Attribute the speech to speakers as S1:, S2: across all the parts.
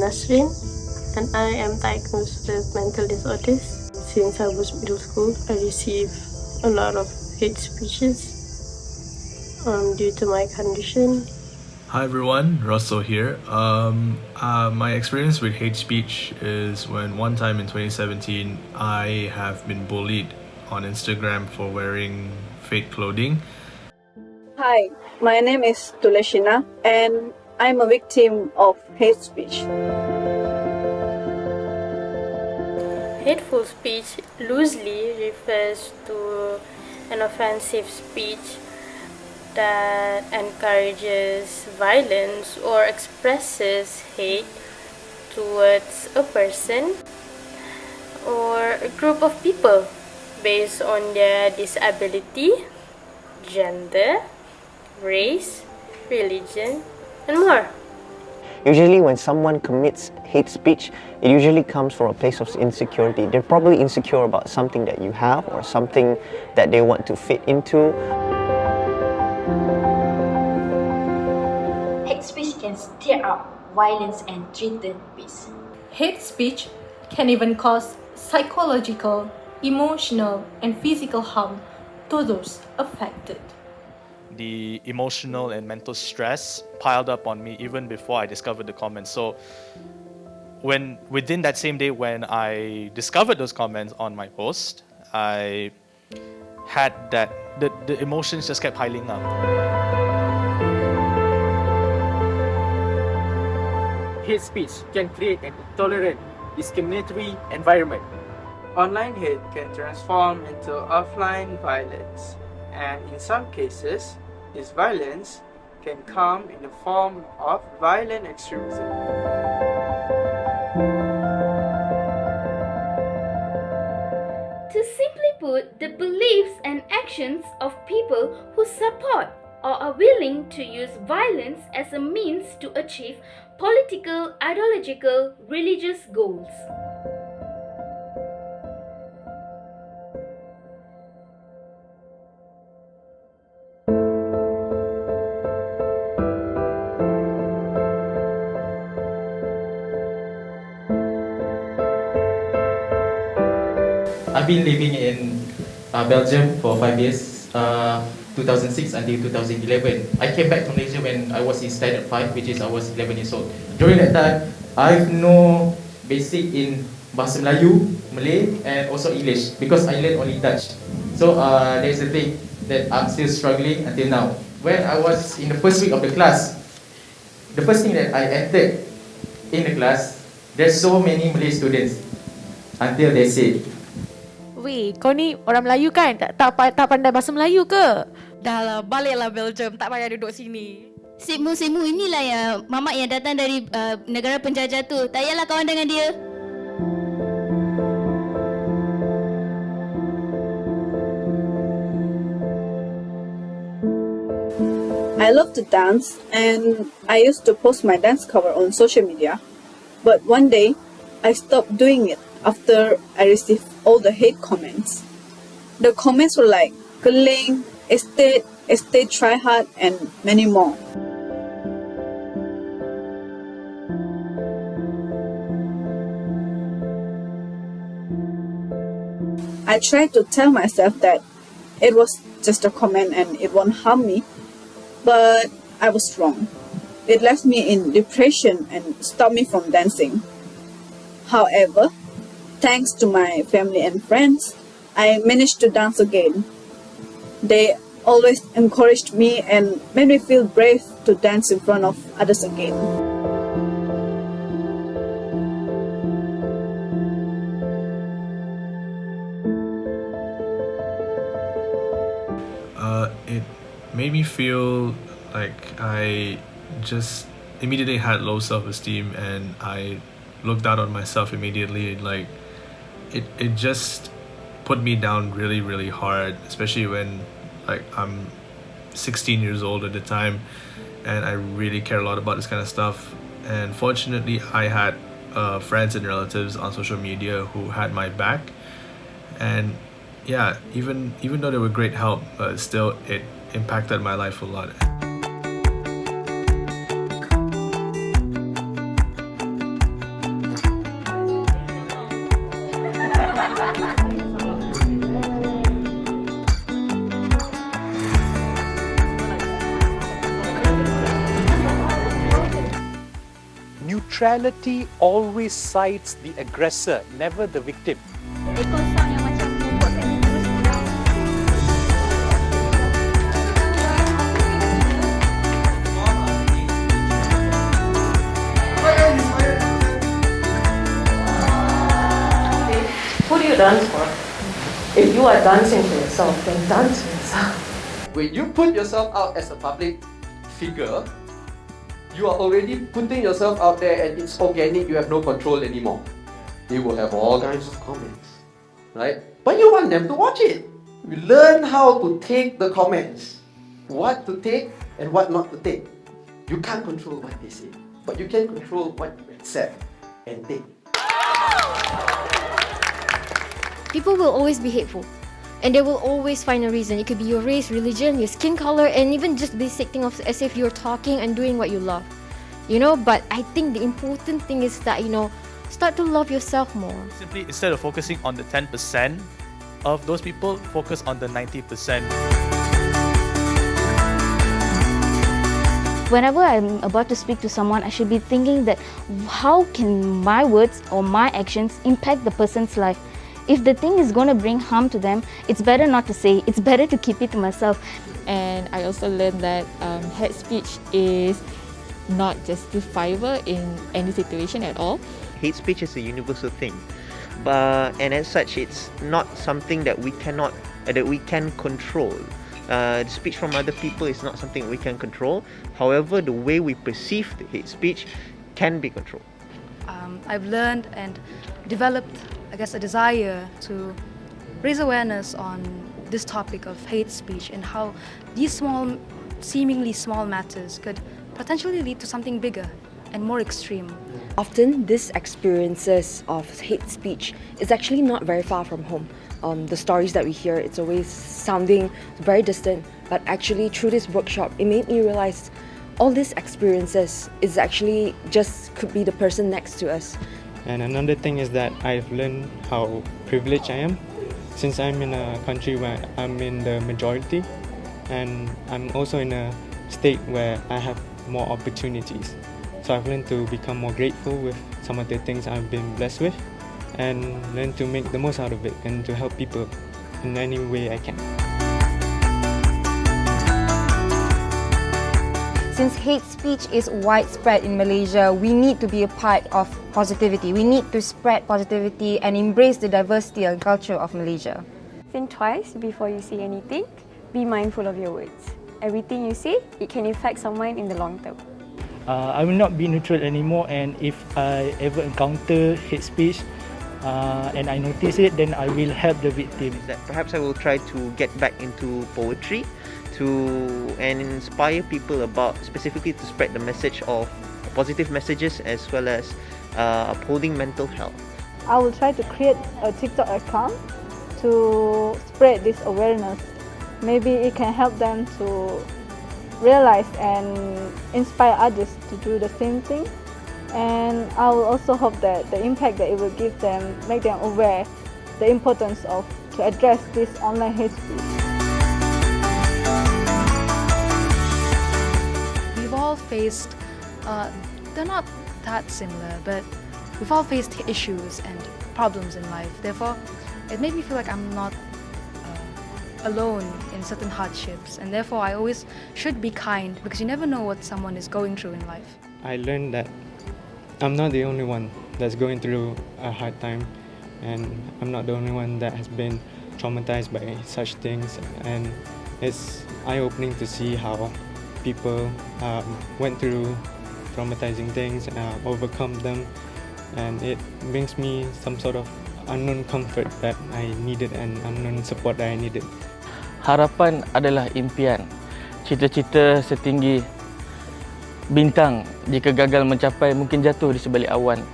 S1: Nasrin, and I am diagnosed with mental disorders. Since I was middle school, I received a lot of hate speeches due to my condition.
S2: Hi everyone, Russell here. My experience with hate speech is when one time in 2017 I have been bullied on Instagram for wearing fake clothing.
S3: Hi, my name is Tulashina and I'm a victim of hate speech.
S1: Hateful speech loosely refers to an offensive speech that encourages violence or expresses hate towards a person or a group of people based on their disability, gender, race, religion, and more.
S4: Usually when someone commits hate speech, it usually comes from a place of insecurity. They're probably insecure about something that you have or something that they want to fit into.
S5: Hate speech can stir up violence and threaten peace.
S6: Hate speech can even cause psychological, emotional, and physical harm to those affected.
S7: The emotional and mental stress piled up on me even before I discovered the comments. So within that same day when I discovered those comments on my post, I had the emotions just kept piling up.
S8: Hate speech can create an intolerant, discriminatory environment.
S9: Online hate can transform into offline violence, and in some cases, this violence can come in the form of violent extremism.
S10: To simply put, the beliefs and actions of people who support or are willing to use violence as a means to achieve political, ideological, religious goals.
S11: I've been living in Belgium for 5 years, 2006 until 2011. I came back to Malaysia when I was in standard 5, which is I was 11 years old. During that time, I've know basic in Bahasa Melayu, Malay, and also English because I learned only Dutch. So there's a thing that I'm still struggling until now. When I was in the first week of the class, the first thing that I entered in the class, there's so many Malay students until they said,
S12: "Weh, kau ni orang Melayu kan? Tak pandai bahasa Melayu ke? Dah lah, baliklah Belgium, tak payah duduk sini."
S13: Sikmu inilah ya mamak yang datang dari negara penjajah tu. Tak payahlah kawan dengan dia.
S3: I love to dance and I used to post my dance cover on social media. But one day, I stopped doing it after I received all the hate comments. The comments were like, "Keling, estate, try hard," and many more. I tried to tell myself that it was just a comment and it won't harm me, but I was wrong. It left me in depression and stopped me from dancing. However, thanks to my family and friends, I managed to dance again. They always encouraged me and made me feel brave to dance in front of others again.
S2: It made me feel like I just immediately had low self-esteem and I looked down on myself immediately. Like it just put me down really, really hard, especially when like I'm 16 years old at the time and I really care a lot about this kind of stuff. And fortunately, I had friends and relatives on social media who had my back. And yeah, even though they were great help, still it impacted my life a lot.
S14: neutrality always sides the aggressor, never the victim.
S15: Who do you dance for? If you are dancing for yourself, then dance for yourself.
S16: When you put yourself out as a public figure, you are already putting yourself out there and it's organic, you have no control anymore. They will have all kinds of comments, right? But you want them to watch it. You learn how to take the comments, what to take and what not to take. You can't control what they say, but you can control what you accept and take.
S17: People will always be hateful, and they will always find a reason. It could be your race, religion, your skin color, and even just basic thing of as if you're talking and doing what you love. But I think the important thing is that, start to love yourself more.
S7: Simply, instead of focusing on the 10% of those people, focus on the 90%.
S10: Whenever I'm about to speak to someone, I should be thinking that how can my words or my actions impact the person's life? If the thing is going to bring harm to them, it's better not to say. It's better to keep it to myself.
S18: And I also learned that hate speech is not justifiable in any situation at all.
S4: Hate speech is a universal thing, and as such, it's not something that we can control. The speech from other people is not something we can control. However, the way we perceive the hate speech can be controlled.
S19: I've learned and developed, a desire to raise awareness on this topic of hate speech and how these seemingly small matters could potentially lead to something bigger and more extreme.
S20: Often, these experiences of hate speech is actually not very far from home. The stories that we hear, it's always sounding very distant, but actually through this workshop, it made me realize all these experiences is actually just could be the person next to us.
S21: And another thing is that I've learned how privileged I am, since I'm in a country where I'm in the majority, and I'm also in a state where I have more opportunities. So I've learned to become more grateful with some of the things I've been blessed with, and learn to make the most out of it and to help people in any way I can.
S22: Since hate speech is widespread in Malaysia, we need to be a part of positivity. We need to spread positivity and embrace the diversity and culture of Malaysia.
S23: Think twice before you say anything. Be mindful of your words. Everything you say, it can affect someone in the long term.
S24: I will not be neutral anymore, and if I ever encounter hate speech and I notice it, then I will help the victim.
S4: Perhaps I will try to get back into poetry and inspire people about specifically to spread the message of positive messages as well as upholding mental health.
S25: I will try to create a TikTok account to spread this awareness. Maybe it can help them to realize and inspire others to do the same thing. And I will also hope that the impact that it will give them, make them aware the importance of to address this online hate speech.
S19: We've all faced, they're not that similar, but we've all faced issues and problems in life. Therefore, it made me feel like I'm not alone in certain hardships, and therefore I always should be kind, because you never know what someone is going through in life.
S21: I learned that I'm not the only one that's going through a hard time, and I'm not the only one that has been traumatized by such things, and it's eye-opening to see how people went through traumatizing things and overcome them, and it brings me some sort of unknown comfort that I needed and unknown support that I needed.
S24: Harapan adalah impian. Cita-cita setinggi bintang, jika gagal mencapai mungkin jatuh di sebalik awan.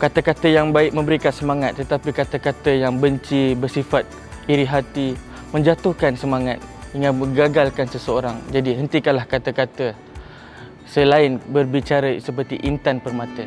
S24: Kata-kata yang baik memberikan semangat, tetapi kata-kata yang benci, bersifat iri hati, menjatuhkan semangat hingga menggagalkan seseorang. Jadi hentikanlah kata-kata selain berbicara seperti intan permata.